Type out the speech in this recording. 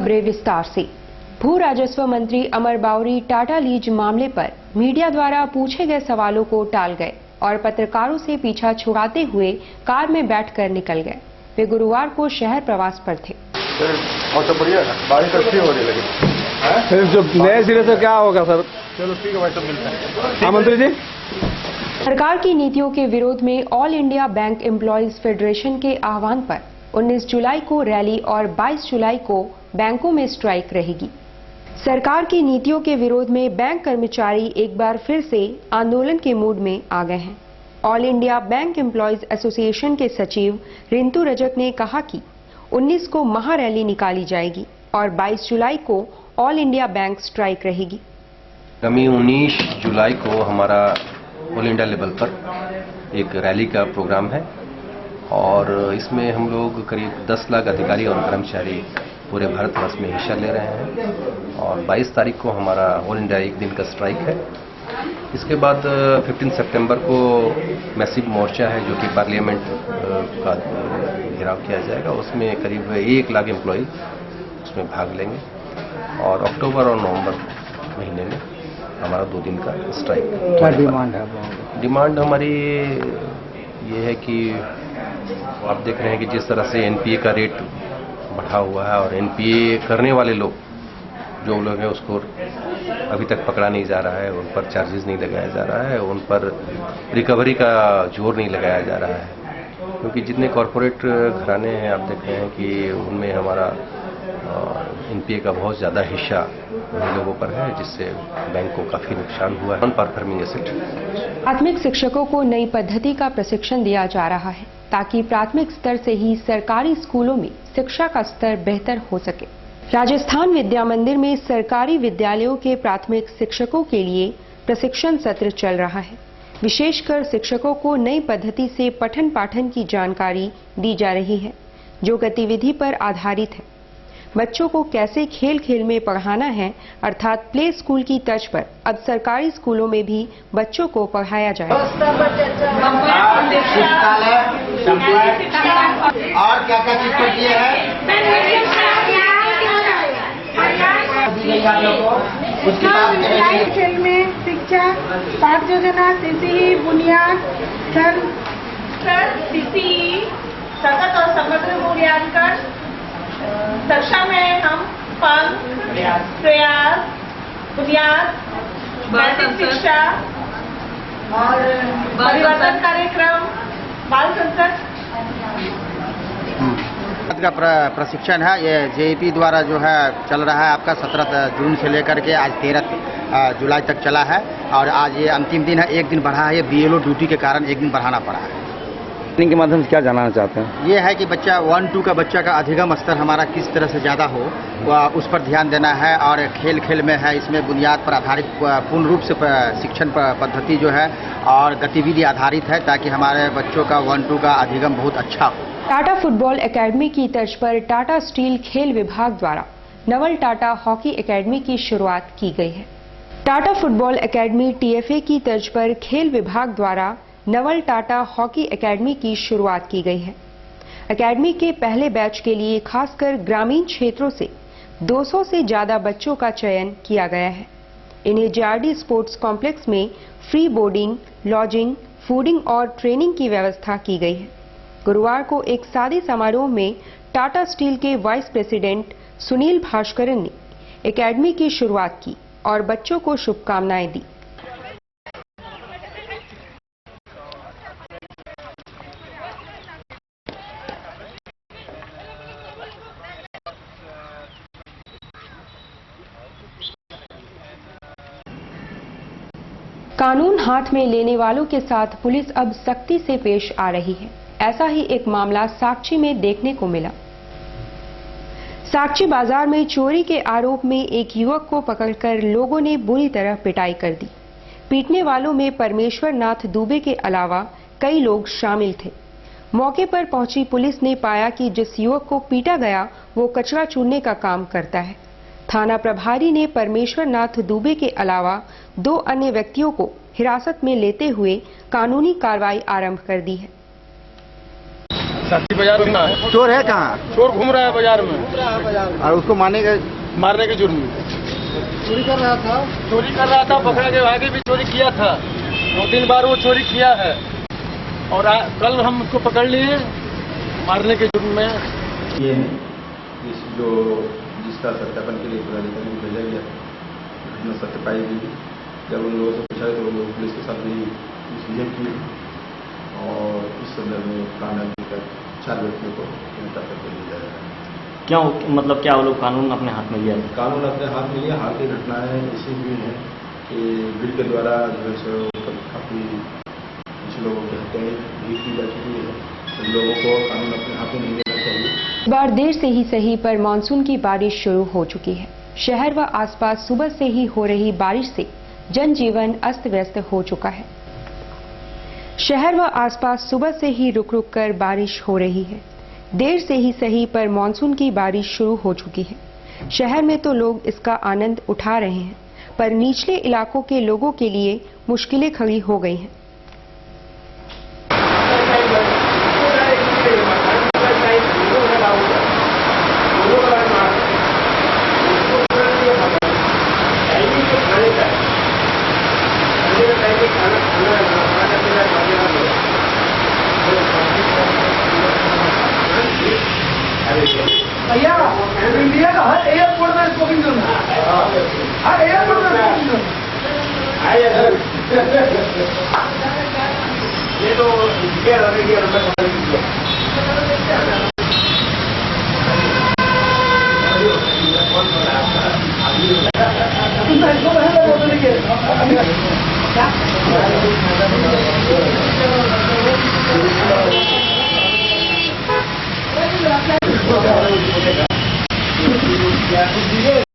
खबरें विस्तार से। भू राजस्व मंत्री अमर बावरी टाटा लीज मामले पर मीडिया द्वारा पूछे गए सवालों को टाल गए और पत्रकारों से पीछा छुड़ाते हुए कार में बैठकर निकल गए। वे गुरुवार को शहर प्रवास पर थे। बारिश अच्छी हो रही है, जो नए सिरे से क्या होगा सर? चलो ठीक है भाई, सब मिलते हैं। हाँ मंत्री जी। सरकार की नीतियों के विरोध में all India bank employees federation के आह्वान पर 19 जुलाई को रैली और 22 जुलाई को बैंकों में स्ट्राइक रहेगी। सरकार की नीतियों के विरोध में बैंक कर्मचारी एक बार फिर से आंदोलन के मूड में आ गए हैं। All India bank employees association के सचिव रिंतु रजक ने कहा कि 19 को महारैली निकाली जाएगी और 22 जुलाई को ऑल इंडिया बैंक स्ट्राइक रहेगी। आगामी 19 जुलाई को हमारा ऑल इंडिया लेवल पर एक रैली का प्रोग्राम है और इसमें हम लोग करीब 10 लाख अधिकारी और कर्मचारी पूरे भारतवर्ष में हिस्सा ले रहे हैं और 22 तारीख को हमारा ऑल इंडिया एक दिन का स्ट्राइक है। इसके बाद 15 सितंबर को मैसिव मोर्चा है जो कि पार्लियामेंट का घेराव किया जाएगा। उसमें करीब 1 लाख एम्प्लॉय उसमें भाग लेंगे और अक्टूबर और नवंबर महीने में हमारा 2 दिन का स्ट्राइक। क्या डिमांड है? डिमांड हमारी ये है कि आप देख रहे हैं कि जिस तरह से एनपीए का रेट बढ़ा हुआ है और एनपीए करने वाले लोग जो लोग हैं उसको अभी तक पकड़ा नहीं जा रहा है, उन पर चार्जेस नहीं लगाया जा रहा है, उन पर रिकवरी का जोर नहीं लगाया जा रहा है। क्योंकि जितने कॉरपोरेट घराने हैं आप देख रहे हैं कि उनमें हमारा एनपीए का बहुत ज़्यादा हिस्सा उन लोगों पर है, जिससे बैंक को काफ़ी नुकसान हुआ है। Non performing asset. प्राथमिक शिक्षकों को नई पद्धति का प्रशिक्षण दिया जा रहा है ताकि प्राथमिक स्तर से ही सरकारी स्कूलों में शिक्षा का स्तर बेहतर हो सके। राजस्थान विद्या मंदिर में सरकारी विद्यालयों के प्राथमिक शिक्षकों के लिए प्रशिक्षण सत्र चल रहा है। विशेषकर शिक्षकों को नई पद्धति से पठन पाठन की जानकारी दी जा रही है जो गतिविधि पर आधारित है। बच्चों को कैसे खेल खेल में पढ़ाना है, अर्थात प्ले स्कूल की तर्ज पर अब सरकारी स्कूलों में भी बच्चों को पढ़ाया जाएगा। और क्या क्या चीज करती है? खेल में शिक्षा पाठ योजना सीसी बुनियाद सीसी सतत और समग्र मूल्यांकन। कक्षा में हम पंख, प्रयास, बुनियाद, नैतिक शिक्षा और परिवर्तन कार्यक्रम, बाल संसद का प्रशिक्षण है। ये जेईपी द्वारा जो है चल रहा है आपका 17 जून से लेकर के आज 13 जुलाई तक चला है और आज ये अंतिम दिन है। एक दिन बढ़ा है, ये बीएलओ ड्यूटी के कारण एक दिन बढ़ाना पड़ा है। के माध्यम से क्या जानना चाहते हैं? ये है कि बच्चा 1-2 का बच्चा का अधिगम स्तर हमारा किस तरह से ज़्यादा हो, उस पर ध्यान देना है और खेल खेल में है इसमें बुनियाद पर आधारित पूर्ण रूप से शिक्षण पद्धति जो है और गतिविधि आधारित है ताकि हमारे बच्चों का 1-2 का अधिगम बहुत अच्छा हो। टाटा फुटबॉल एकेडमी की तर्ज पर टाटा स्टील खेल विभाग द्वारा नवल टाटा हॉकी एकेडमी की शुरुआत की गई है। टाटा फुटबॉल एकेडमी टीएफए की तर्ज पर खेल विभाग द्वारा नवल टाटा हॉकी एकेडमी की शुरुआत की गई है। एकेडमी के पहले बैच के लिए खासकर ग्रामीण क्षेत्रों से 200 से ज्यादा बच्चों का चयन किया गया है। इन्हें जेआरडी स्पोर्ट्स कॉम्प्लेक्स में फ्री बोर्डिंग, लॉजिंग, फूडिंग और ट्रेनिंग की व्यवस्था की गई है। गुरुवार को एक सादे समारोह में टाटा स्टील के वाइस प्रेसिडेंट सुनील भास्करन ने एकेडमी की शुरुआत की और बच्चों को शुभकामनाएं दी। कानून हाथ में लेने वालों के साथ पुलिस अब सख्ती से पेश आ रही है। ऐसा ही एक मामला साक्षी में देखने को मिला। साक्षी बाजार में चोरी के आरोप में एक युवक को पकड़कर लोगों ने बुरी तरह पिटाई कर दी। पीटने वालों में परमेश्वर नाथ दुबे के अलावा कई लोग शामिल थे। मौके पर पहुंची पुलिस ने पाया कि जिस युवक को पीटा गया वो कचरा चूरने का काम करता है। थाना प्रभारी ने परमेश्वर नाथ दुबे के अलावा 2 अन्य व्यक्तियों को हिरासत में लेते हुए कानूनी कार्रवाई आरंभ कर दी है। साथी बाजार में है। चोर है कहाँ? चोर घूम रहा है बाजार में और उसको मारने के जुर्म में। चोरी कर रहा था, पकड़ा के आगे भी चोरी किया था, 2-3 बार वो चोरी किया है। और कल हम उसको पकड़ लिए मारने के जुर्म में। ये जिसका सत्यापन के लिए पदाधिकारी को भेजा गया, घटना सत्य पाई गई। जब उन लोगों से पूछा तो वो लोग पुलिस के साथ भी मिसबिहेव किए और इस संदर्भ में कानून कर 4 व्यक्तियों को गिरफ्तार करके लिया जा रहा है। क्या वो लोग कानून अपने हाथ में लिया है? कानून अपने हाथ में लिया। हाल की घटनाएं ऐसी हुई हैं कि भीड़ के द्वारा जो है काफ़ी कुछ लोगों की हत्याएं भी की जा चुकी है। उन लोगों को कानून अपने हाथ में नहीं लेना चाहिए। इस बार देर से ही सही पर मानसून की बारिश शुरू हो चुकी है। शहर व आसपास सुबह से ही हो रही बारिश से जनजीवन अस्त व्यस्त हो चुका है। शहर व आसपास सुबह से ही रुक रुक कर बारिश हो रही है। देर से ही सही पर मानसून की बारिश शुरू हो चुकी है। शहर में तो लोग इसका आनंद उठा रहे हैं, पर निचले इलाकों के लोगों के लिए मुश्किलें खड़ी हो गई हैं। भैया इंडिया का हर एयरपोर्ट में स्मोकिंग जोन है, हर एयरपोर्ट में स्मोकिंग जोन ये तो क्या